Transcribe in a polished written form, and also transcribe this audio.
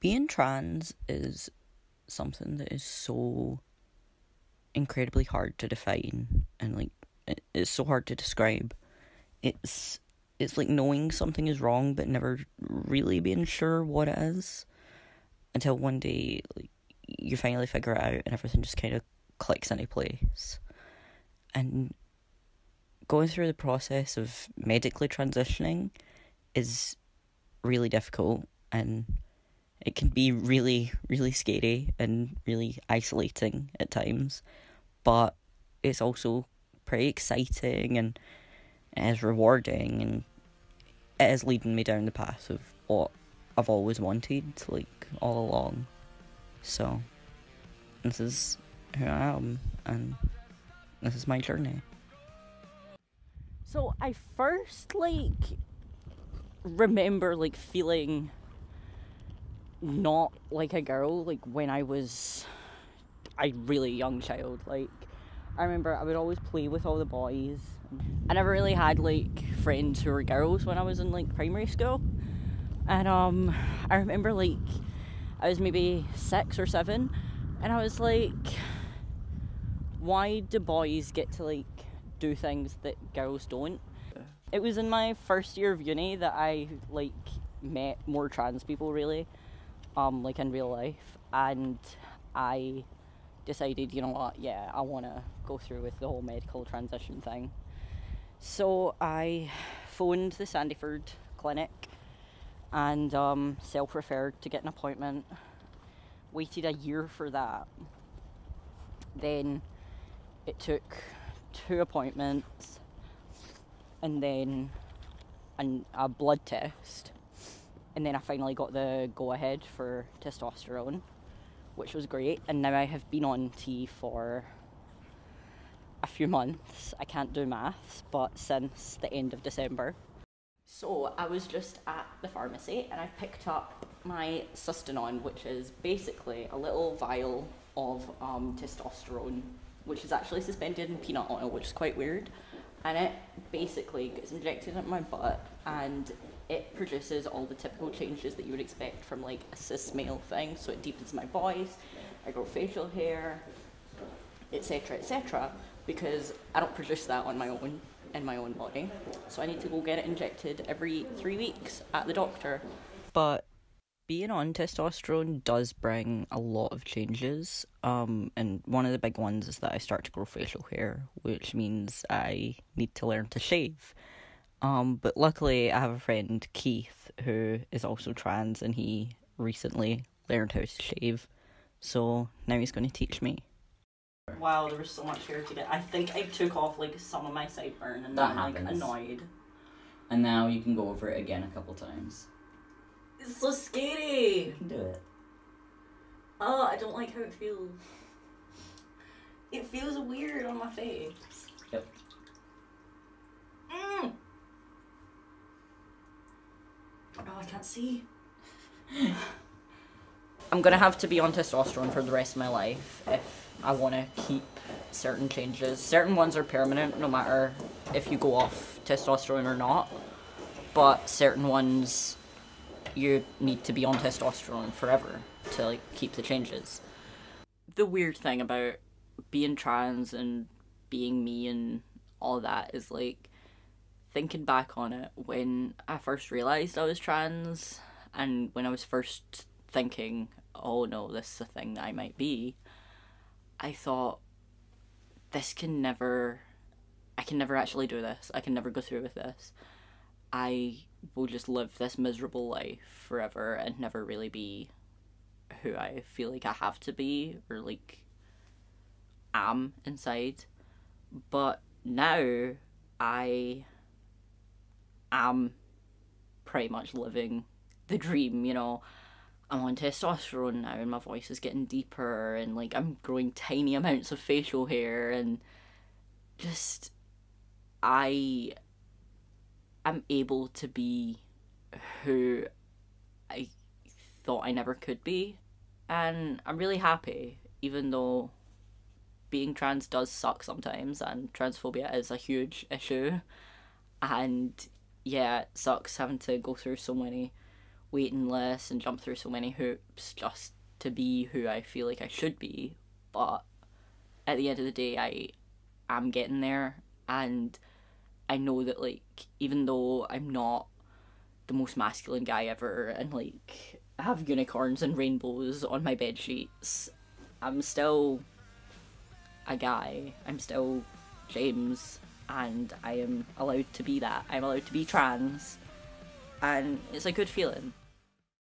Being trans is something that is so incredibly hard to define, and like it's so hard to describe. It's like knowing something is wrong but never really being sure what it is until one day like you finally figure it out and everything just kind of clicks into place. And going through the process of medically transitioning is really difficult, and it can be really, really scary and really isolating at times, but it's also pretty exciting and it is rewarding, and it is leading me down the path of what I've always wanted, like, all along. So, this is who I am, and this is my journey. So I first, remember, feeling not like a girl, when I was a really young child. I remember I would always play with all the boys. I never really had, friends who were girls when I was in, primary school. And, I remember, I was maybe 6 or 7, and I was like, why do boys get to, do things that girls don't? It was in my first year of uni that I, met more trans people, really, in real life, and I decided, you know what, yeah, I want to go through with the whole medical transition thing. So I phoned the Sandyford clinic and self-referred to get an appointment. Waited a year for that. Then it took 2 appointments and then a blood test, and then I finally got the go-ahead for testosterone, which was great. And now I have been on T for a few months. I can't do maths, but since the end of December. So I was just at the pharmacy and I picked up my Sustanon, which is basically a little vial of testosterone, which is actually suspended in peanut oil, which is quite weird. And it basically gets injected into my butt, and it produces all the typical changes that you would expect from a cis male thing. So it deepens my voice, I grow facial hair, etc., etc., because I don't produce that on my own in my own body. So I need to go get it injected every 3 weeks at the doctor. But being on testosterone does bring a lot of changes, and one of the big ones is that I start to grow facial hair, which means I need to learn to shave. But luckily I have a friend, Keith, who is also trans, and he recently learned how to shave, so now he's going to teach me. Wow, there was so much hair to get. I think I took off some of my sideburn, and That then I'm happens. annoyed. And now you can go over it again a couple times. It's so scary. You can do it. Oh, I don't like how it feels. It feels weird on my face. Yep. Oh, I can't see. I'm gonna have to be on testosterone for the rest of my life if I want to keep certain changes. Certain ones are permanent, no matter if you go off testosterone or not. But certain ones, you need to be on testosterone forever to keep the changes. The weird thing about being trans and being me and all that is thinking back on it, when I first realised I was trans, and when I was first thinking, oh no, this is a thing that I might be, I thought, I can never actually do this. I can never go through with this. I will just live this miserable life forever and never really be who I feel like I have to be, or am inside. But now I am pretty much living the dream, you know. I'm on testosterone now and my voice is getting deeper, and I'm growing tiny amounts of facial hair, and just I am able to be who I thought I never could be. And I'm really happy, even though being trans does suck sometimes, and transphobia is a huge issue. And yeah, it sucks having to go through so many waiting lists and jump through so many hoops just to be who I feel like I should be. But at the end of the day, I am getting there, and I know that, like, even though I'm not the most masculine guy ever and, like, have unicorns and rainbows on my bed sheets, I'm still a guy. I'm still James, and I am allowed to be that. I'm allowed to be trans, and it's a good feeling.